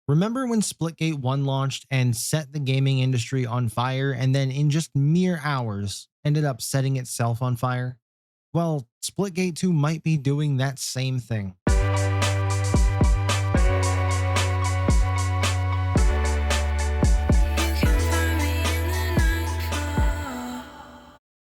Remember when Splitgate 1 launched and set the gaming industry on fire and then in just mere hours ended up setting itself on fire? Well, Splitgate 2 might be doing that same thing.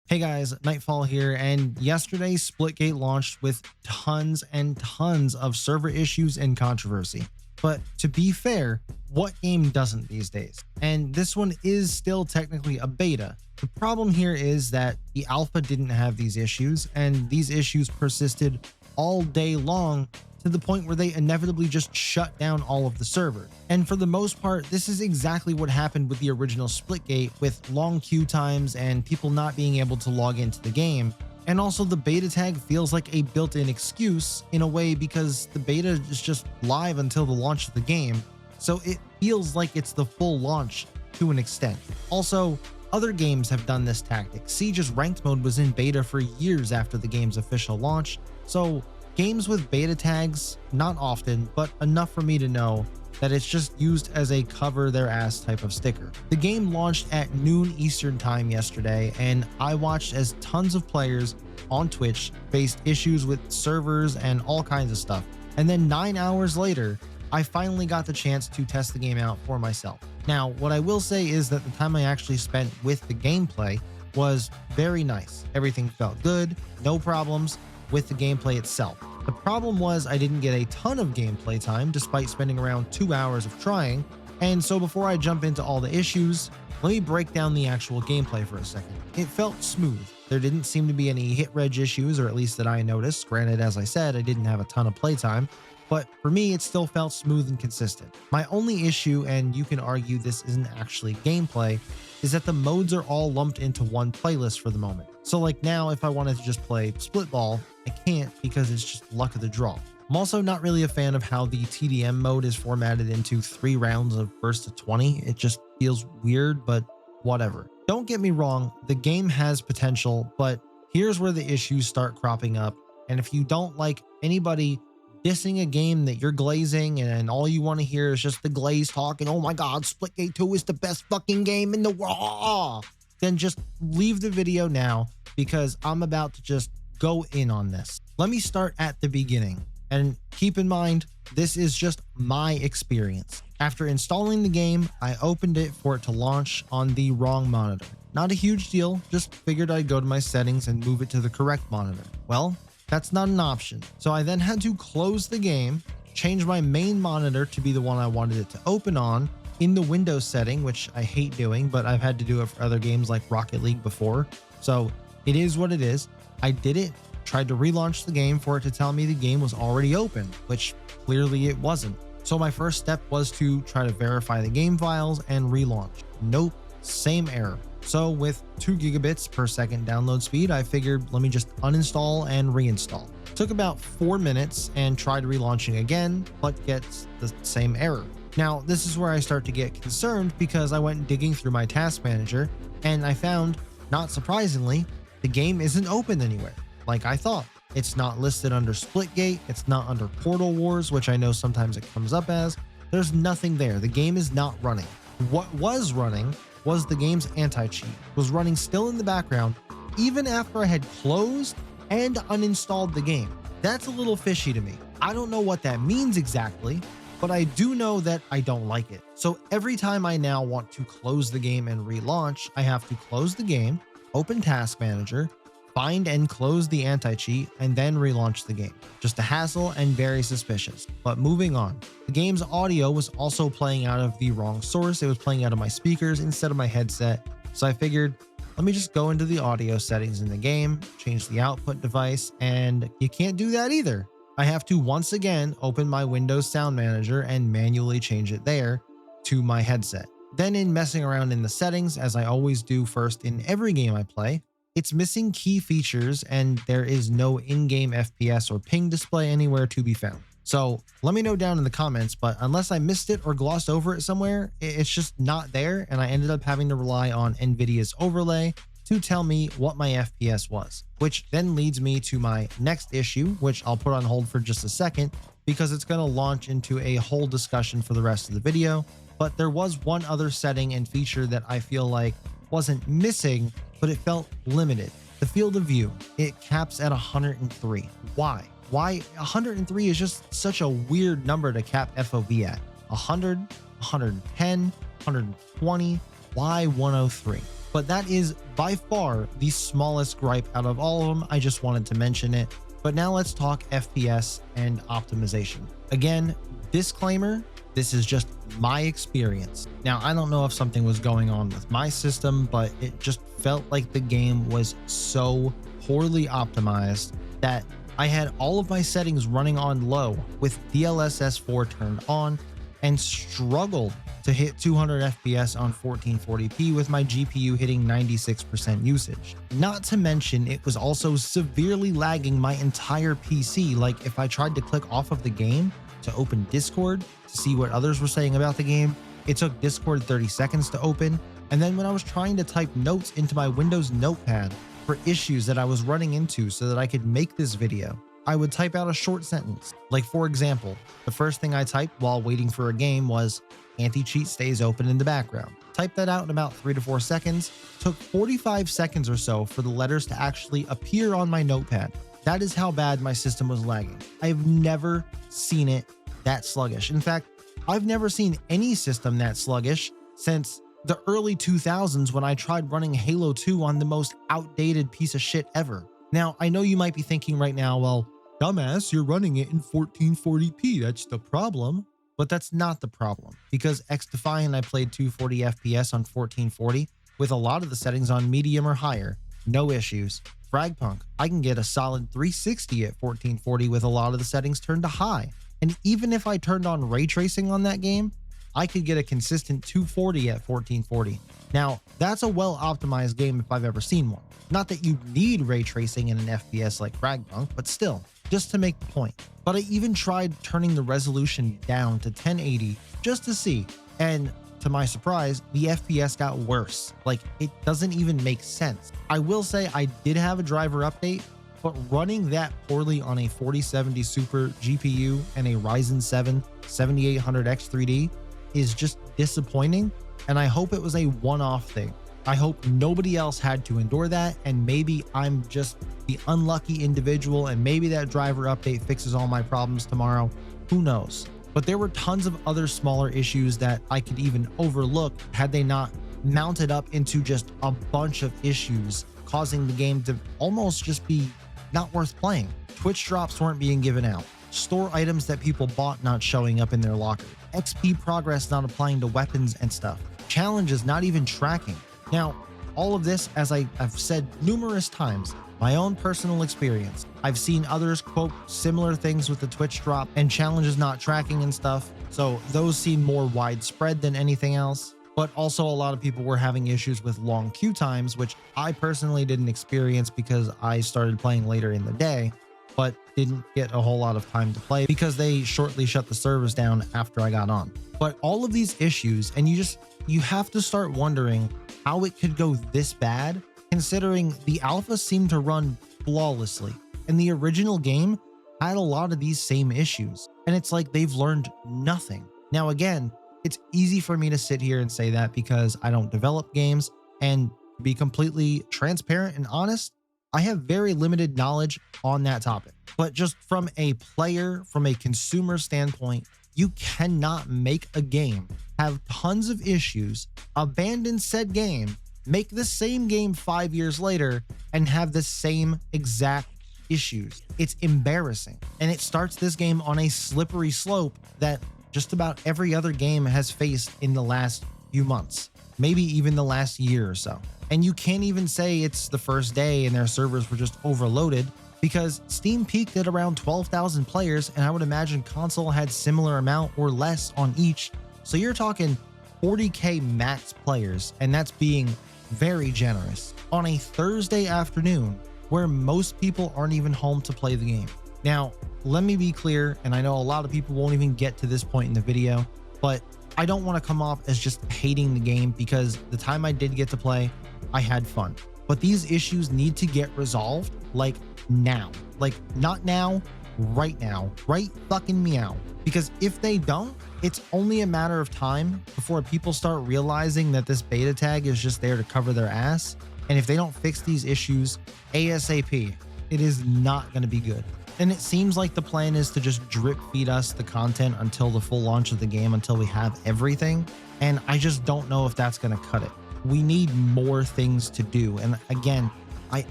Hey guys, Nightfall here, and yesterday Splitgate launched with tons and tons of server issues and controversy. But to be fair, what game doesn't these days? And this one is still technically a beta. The problem here is that the alpha didn't have these issues, and these issues persisted all day long to the point where they inevitably just shut down all of the servers. And for the most part, this is exactly what happened with the original Splitgate, with long queue times and people not being able to log into the game. And also the beta tag feels like a built-in excuse in a way because the beta is just live until the launch of the game. So it feels like it's the full launch to an extent. Also, other games have done this tactic. Siege's ranked mode was in beta for years after the game's official launch. So games with beta tags, not often, but enough for me to know that it's just used as a cover their ass type of sticker. The game launched at noon Eastern time yesterday, and I watched as tons of players on Twitch faced issues with servers and all kinds of stuff. And then 9 hours later, I finally got the chance to test the game out for myself. Now, what I will say is that the time I actually spent with the gameplay was very nice. Everything felt good, no problems with the gameplay itself. The problem was I didn't get a ton of gameplay time despite spending around 2 hours of trying, and so before I jump into all the issues, let me break down the actual gameplay for a second. It felt smooth. There didn't seem to be any hit reg issues, or at least that I noticed. Granted, as I said, I didn't have a ton of playtime, but for me it still felt smooth and consistent. My only issue, and you can argue this isn't actually gameplay, is that the modes are all lumped into one playlist for the moment. So like now, if I wanted to just play split ball, I can't because it's just luck of the draw. I'm also not really a fan of how the TDM mode is formatted into 3 rounds of burst of 20. It just feels weird, but whatever. Don't get me wrong, the game has potential, but here's where the issues start cropping up. And if you don't like anybody dissing a game that you're glazing and all you want to hear is just the glaze talking, oh my god, Splitgate 2 is the best fucking game in the world, then just leave the video now because I'm about to just go in on this. Let me start at the beginning, and keep in mind, this is just my experience. After installing the game, I opened it for it to launch on the wrong monitor. Not a huge deal, just figured I'd go to my settings and move it to the correct monitor. Well, that's not an option. So I then had to close the game, change my main monitor to be the one I wanted it to open on in the Windows setting, which I hate doing, but I've had to do it for other games like Rocket League before. So it is what it is. I did it, tried to relaunch the game for it to tell me the game was already open, which clearly it wasn't. So my first step was to try to verify the game files and relaunch. Nope, same error. So with 2 gigabits per second download speed, I figured let me just uninstall and reinstall. Took about 4 minutes and tried relaunching again, but gets the same error. Now, this is where I start to get concerned because I went digging through my task manager and I found, not surprisingly, the game isn't open anywhere, like I thought. It's not listed under Splitgate, it's not under Portal Wars, which I know sometimes it comes up as. There's nothing there. The game is not running. What was running was the game's anti-cheat. It was running still in the background, even after I had closed and uninstalled the game. That's a little fishy to me. I don't know what that means exactly, but I do know that I don't like it. So every time I now want to close the game and relaunch, I have to close the game, open Task Manager, find and close the anti-cheat, and then relaunch the game. Just a hassle and very suspicious. But moving on. The game's audio was also playing out of the wrong source. It was playing out of my speakers instead of my headset. So I figured, let me just go into the audio settings in the game, change the output device, and you can't do that either. I have to once again open my Windows Sound Manager and manually change it there to my headset. Then in messing around in the settings, as I always do first in every game I play, it's missing key features and there is no in-game FPS or ping display anywhere to be found. So let me know down in the comments, but unless I missed it or glossed over it somewhere, it's just not there, and I ended up having to rely on NVIDIA's overlay to tell me what my FPS was, which then leads me to my next issue, which I'll put on hold for just a second, because it's going to launch into a whole discussion for the rest of the video. But there was one other setting and feature that I feel like wasn't missing, but it felt limited. The field of view, it caps at 103. Why? Why 103 is just such a weird number to cap FOV at. 100, 110, 120, why 103? But that is by far the smallest gripe out of all of them. I just wanted to mention it. But now let's talk FPS and optimization. Again, disclaimer, this is just my experience. Now, I don't know if something was going on with my system, but it just felt like the game was so poorly optimized that I had all of my settings running on low with DLSS 4 turned on and struggled to hit 200 FPS on 1440p with my GPU hitting 96% usage. Not to mention, it was also severely lagging my entire PC. Like if I tried to click off of the game to open Discord to see what others were saying about the game, it took Discord 30 seconds to open. And then when I was trying to type notes into my Windows notepad for issues that I was running into so that I could make this video, I would type out a short sentence. Like for example, the first thing I typed while waiting for a game was anti-cheat stays open in the background. Typed that out in about 3 to 4 seconds. Took 45 seconds or so for the letters to actually appear on my notepad. That is how bad my system was lagging. I've never seen it that sluggish. In fact, I've never seen any system that sluggish since the early 2000s when I tried running Halo 2 on the most outdated piece of shit ever. Now, I know you might be thinking right now, well, dumbass, you're running it in 1440p. That's the problem. But that's not the problem, because XDefiant and I played 240 FPS on 1440 with a lot of the settings on medium or higher, no issues. Fragpunk, I can get a solid 360 at 1440 with a lot of the settings turned to high. And even if I turned on ray tracing on that game, I could get a consistent 240 at 1440. Now, that's a well-optimized game if I've ever seen one. Not that you need ray tracing in an FPS like Fragpunk, but still, just to make the point. But I even tried turning the resolution down to 1080 just to see, and to my surprise, the FPS got worse. Like, it doesn't even make sense. I will say I did have a driver update, but running that poorly on a 4070 Super GPU and a Ryzen 7 7800X3D is just disappointing, and I hope it was a one-off thing. I hope nobody else had to endure that, and maybe I'm just the unlucky individual, and maybe that driver update fixes all my problems tomorrow. Who knows? But there were tons of other smaller issues that I could even overlook had they not mounted up into just a bunch of issues, causing the game to almost just be not worth playing. Twitch drops weren't being given out. Store items that people bought not showing up in their locker. XP progress not applying to weapons and stuff. Challenges not even tracking. Now, all of this, as I've said numerous times, my own personal experience. I've seen others quote similar things with the Twitch drop and challenges not tracking and stuff. So those seem more widespread than anything else. But also a lot of people were having issues with long queue times, which I personally didn't experience because I started playing later in the day, but didn't get a whole lot of time to play because they shortly shut the servers down after I got on. But all of these issues, and you have to start wondering how it could go this bad, considering the alpha seemed to run flawlessly and the original game had a lot of these same issues. And it's like they've learned nothing. Now, again, it's easy for me to sit here and say that because I don't develop games, and to be completely transparent and honest, I have very limited knowledge on that topic. But just from a player, from a consumer standpoint, you cannot make a game, have tons of issues, abandon said game, make the same game 5 years later, and have the same exact issues. It's embarrassing. And it starts this game on a slippery slope that just about every other game has faced in the last few months, maybe even the last year or so. And you can't even say it's the first day and their servers were just overloaded, because Steam peaked at around 12,000 players, and I would imagine console had similar amount or less on each. So you're talking 40K max players, and that's being very generous, on a Thursday afternoon where most people aren't even home to play the game. Now, let me be clear, and I know a lot of people won't even get to this point in the video, but I don't want to come off as just hating the game, because the time I did get to play, I had fun. But these issues need to get resolved, like now. Like, not now, right now, right fucking meow. Because if they don't, it's only a matter of time before people start realizing that this beta tag is just there to cover their ass. And if they don't fix these issues ASAP, it is not going to be good. And it seems like the plan is to just drip feed us the content until the full launch of the game, until we have everything. And I just don't know if that's going to cut it. We need more things to do. And again, I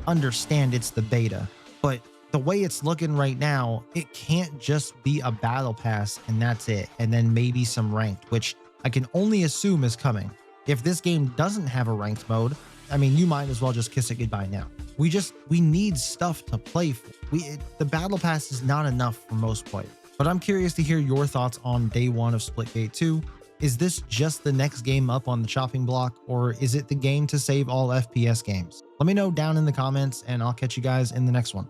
understand it's the beta, but the way it's looking right now, it can't just be a battle pass and that's it. And then maybe some ranked, which I can only assume is coming. If this game doesn't have a ranked mode, I mean, you might as well just kiss it goodbye now. We need stuff to play for. The battle pass is not enough for most players. But I'm curious to hear your thoughts on day one of Splitgate 2. Is this just the next game up on the chopping block, or is it the game to save all FPS games? Let me know down in the comments, and I'll catch you guys in the next one.